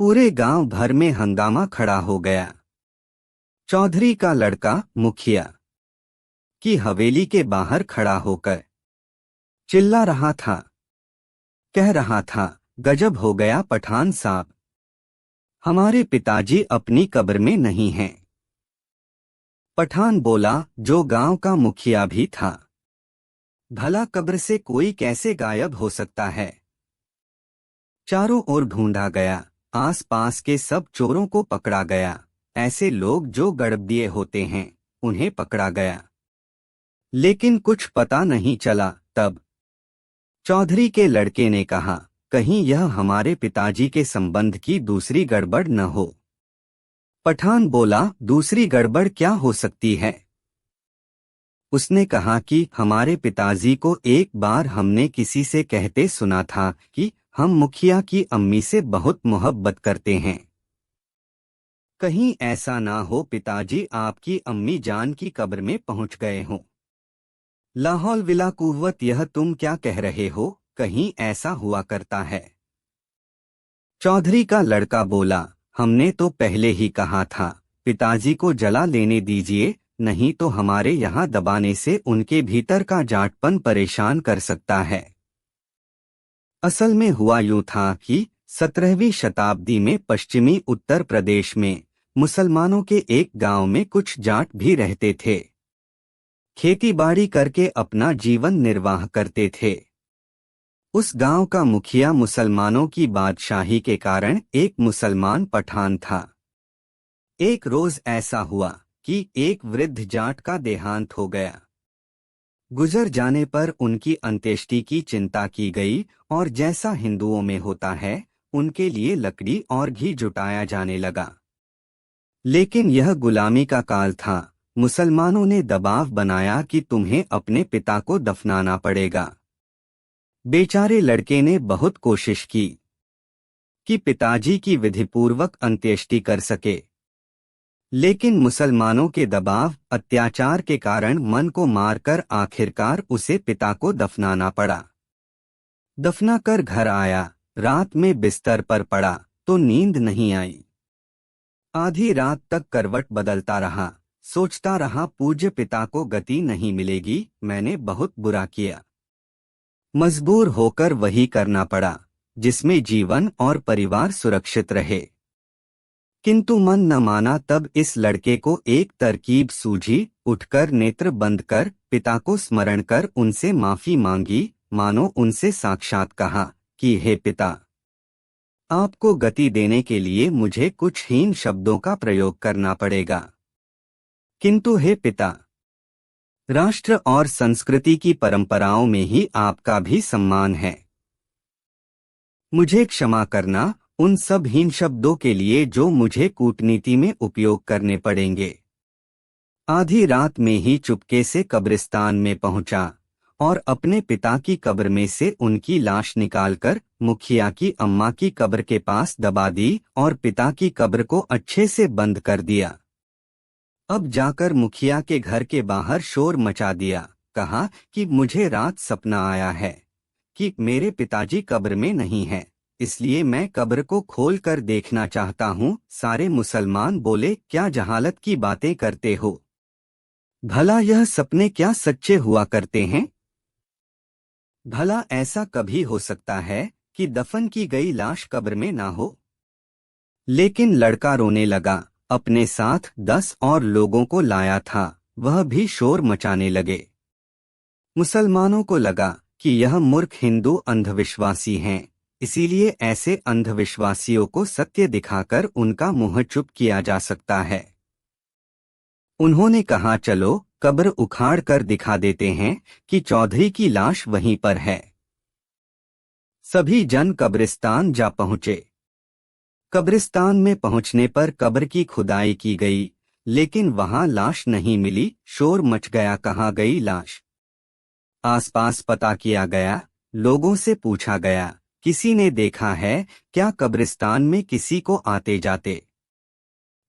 पूरे गांव भर में हंगामा खड़ा हो गया। चौधरी का लड़का मुखिया की हवेली के बाहर खड़ा होकर चिल्ला रहा था, कह रहा था, गजब हो गया पठान साहब, हमारे पिताजी अपनी कब्र में नहीं हैं। पठान बोला, जो गांव का मुखिया भी था, भला कब्र से कोई कैसे गायब हो सकता है। चारों ओर ढूंढा गया, आस पास के सब चोरों को पकड़ा गया, ऐसे लोग जो गड़बड़िए होते हैं उन्हें पकड़ा गया, लेकिन कुछ पता नहीं चला। तब चौधरी के लड़के ने कहा, कहीं यह हमारे पिताजी के संबंध की दूसरी गड़बड़ न हो। पठान बोला, दूसरी गड़बड़ क्या हो सकती है। उसने कहा कि हमारे पिताजी को एक बार हमने किसी से कहते सुना था कि हम मुखिया की अम्मी से बहुत मोहब्बत करते हैं। कहीं ऐसा ना हो पिताजी आपकी अम्मी जान की कब्र में पहुंच गए हों। लाहौल विला कुव्वत, यह तुम क्या कह रहे हो, कहीं ऐसा हुआ करता है। चौधरी का लड़का बोला, हमने तो पहले ही कहा था, पिताजी को जला लेने दीजिए, नहीं तो हमारे यहाँ दबाने से उनके भीतर का जाटपन परेशान कर सकता है। असल में हुआ यूं था कि 17वीं शताब्दी में पश्चिमी उत्तर प्रदेश में मुसलमानों के एक गांव में कुछ जाट भी रहते थे। खेतीबाड़ी करके अपना जीवन निर्वाह करते थे। उस गांव का मुखिया मुसलमानों की बादशाही के कारण एक मुसलमान पठान था। एक रोज ऐसा हुआ कि एक वृद्ध जाट का देहांत हो गया। गुजर जाने पर उनकी अंत्येष्टि की चिंता की गई और जैसा हिंदुओं में होता है, उनके लिए लकड़ी और घी जुटाया जाने लगा। लेकिन यह गुलामी का काल था। मुसलमानों ने दबाव बनाया कि तुम्हें अपने पिता को दफनाना पड़ेगा। बेचारे लड़के ने बहुत कोशिश की कि पिताजी की विधिपूर्वक अंत्येष्टि कर सके, लेकिन मुसलमानों के दबाव अत्याचार के कारण मन को मारकर आखिरकार उसे पिता को दफनाना पड़ा। दफना कर घर आया, रात में बिस्तर पर पड़ा तो नींद नहीं आई। आधी रात तक करवट बदलता रहा, सोचता रहा पूज्य पिता को गति नहीं मिलेगी, मैंने बहुत बुरा किया। मजबूर होकर वही करना पड़ा जिसमें जीवन और परिवार सुरक्षित रहे। किंतु मन न माना। तब इस लड़के को एक तरकीब सूझी। उठकर नेत्र बंद कर पिता को स्मरण कर उनसे माफी मांगी, मानो उनसे साक्षात कहा कि हे पिता, आपको गति देने के लिए मुझे कुछ हीन शब्दों का प्रयोग करना पड़ेगा, किंतु हे पिता, राष्ट्र और संस्कृति की परंपराओं में ही आपका भी सम्मान है। मुझे क्षमा करना उन सब हीन शब्दों के लिए जो मुझे कूटनीति में उपयोग करने पड़ेंगे। आधी रात में ही चुपके से कब्रिस्तान में पहुंचा और अपने पिता की कब्र में से उनकी लाश निकालकर मुखिया की अम्मा की कब्र के पास दबा दी और पिता की कब्र को अच्छे से बंद कर दिया। अब जाकर मुखिया के घर के बाहर शोर मचा दिया, कहा कि मुझे रात सपना आया है कि मेरे पिताजी कब्र में नहीं हैं, इसलिए मैं कब्र को खोल कर देखना चाहता हूँ। सारे मुसलमान बोले, क्या जहालत की बातें करते हो, भला यह सपने क्या सच्चे हुआ करते हैं। भला ऐसा कभी हो सकता है कि दफन की गई लाश कब्र में ना हो। लेकिन लड़का रोने लगा। अपने साथ 10 और लोगों को लाया था, वह भी शोर मचाने लगे। मुसलमानों को लगा कि यह मूर्ख हिंदू अंधविश्वासी हैं, इसीलिए ऐसे अंधविश्वासियों को सत्य दिखाकर उनका मुंह चुप किया जा सकता है। उन्होंने कहा, चलो कब्र उखाड़ कर दिखा देते हैं कि चौधरी की लाश वहीं पर है। सभी जन कब्रिस्तान जा पहुंचे। कब्रिस्तान में पहुंचने पर कब्र की खुदाई की गई, लेकिन वहां लाश नहीं मिली। शोर मच गया, कहाँ गई लाश। आसपास पता किया गया, लोगों से पूछा गया, किसी ने देखा है क्या कब्रिस्तान में किसी को आते जाते।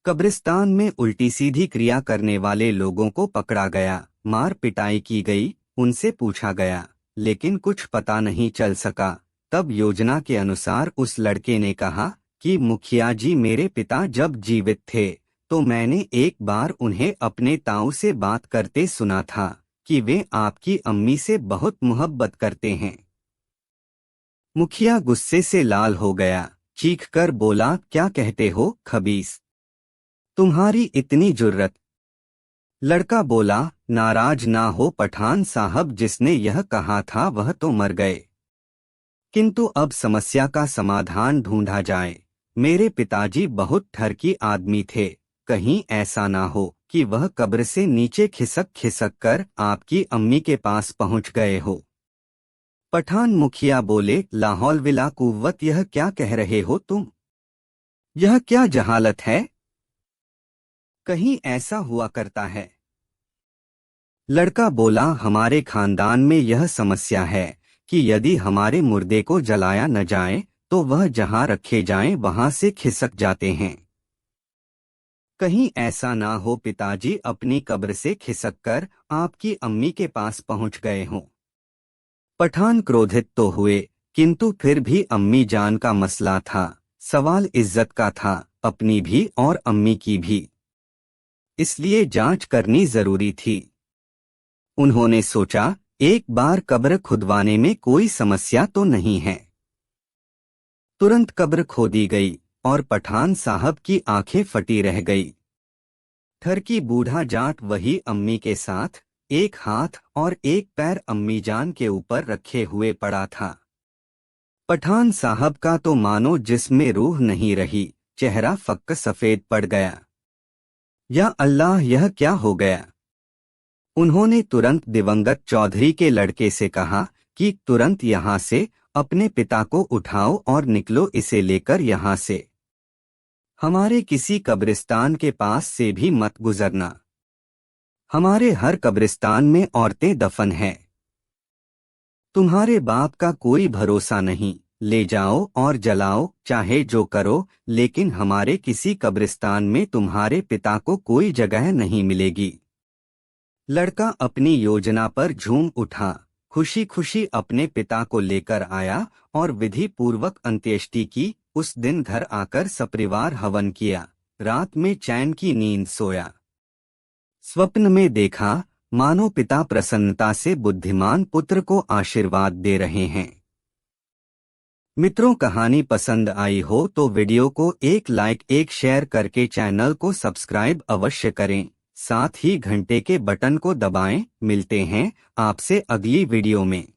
कब्रिस्तान में उल्टी सीधी क्रिया करने वाले लोगों को पकड़ा गया, मार पिटाई की गई, उनसे पूछा गया, लेकिन कुछ पता नहीं चल सका। तब योजना के अनुसार उस लड़के ने कहा कि मुखिया जी, मेरे पिता जब जीवित थे तो मैंने एक बार उन्हें अपने ताऊ से बात करते सुना था कि वे आपकी अम्मी से बहुत मोहब्बत करते हैं। मुखिया गुस्से से लाल हो गया, चीख कर बोला, क्या कहते हो खबीस, तुम्हारी इतनी जुर्रत। लड़का बोला, नाराज ना हो पठान साहब, जिसने यह कहा था वह तो मर गए, किंतु अब समस्या का समाधान ढूंढा जाए। मेरे पिताजी बहुत ठरकी आदमी थे, कहीं ऐसा ना हो कि वह कब्र से नीचे खिसक खिसक कर आपकी अम्मी के पास पहुंच गए हो। पठान मुखिया बोले, लाहौल विला कुव्वत, यह क्या कह रहे हो तुम? यह क्या जहालत है? कहीं ऐसा हुआ करता है? लड़का बोला, हमारे खानदान में यह समस्या है कि यदि हमारे मुर्दे को जलाया न जाए तो वह जहां रखे जाएं वहां से खिसक जाते हैं। कहीं ऐसा ना हो पिताजी अपनी कब्र से खिसककर आपकी अम्मी के पास पहुंच गए हों। पठान क्रोधित तो हुए, किंतु फिर भी अम्मी जान का मसला था, सवाल इज्जत का था, अपनी भी और अम्मी की भी, इसलिए जांच करनी जरूरी थी। उन्होंने सोचा, एक बार कब्र खुदवाने में कोई समस्या तो नहीं है। तुरंत कब्र खोदी गई और पठान साहब की आंखें फटी रह गई। ठरकी बूढ़ा जाट वही अम्मी के साथ एक हाथ और एक पैर अम्मी जान के ऊपर रखे हुए पड़ा था। पठान साहब का तो मानो जिसमें रूह नहीं रही, चेहरा फक्क सफेद पड़ गया। या अल्लाह, यह क्या हो गया? उन्होंने तुरंत दिवंगत चौधरी के लड़के से कहा कि तुरंत यहाँ से अपने पिता को उठाओ और निकलो, इसे लेकर यहाँ से। हमारे किसी कब्रिस्तान के पास से भी मत गुजरना, हमारे हर कब्रिस्तान में औरतें दफन हैं। तुम्हारे बाप का कोई भरोसा नहीं, ले जाओ और जलाओ, चाहे जो करो, लेकिन हमारे किसी कब्रिस्तान में तुम्हारे पिता को कोई जगह नहीं मिलेगी। लड़का अपनी योजना पर झूम उठा, खुशी खुशी अपने पिता को लेकर आया और विधि पूर्वक अंत्येष्टि की। उस दिन घर आकर सपरिवार हवन किया, रात में चैन की नींद सोया। स्वप्न में देखा मानो पिता प्रसन्नता से बुद्धिमान पुत्र को आशीर्वाद दे रहे हैं। मित्रों, कहानी पसंद आई हो तो वीडियो को एक लाइक एक शेयर करके चैनल को सब्सक्राइब अवश्य करें, साथ ही घंटे के बटन को दबाएं। मिलते हैं आपसे अगली वीडियो में।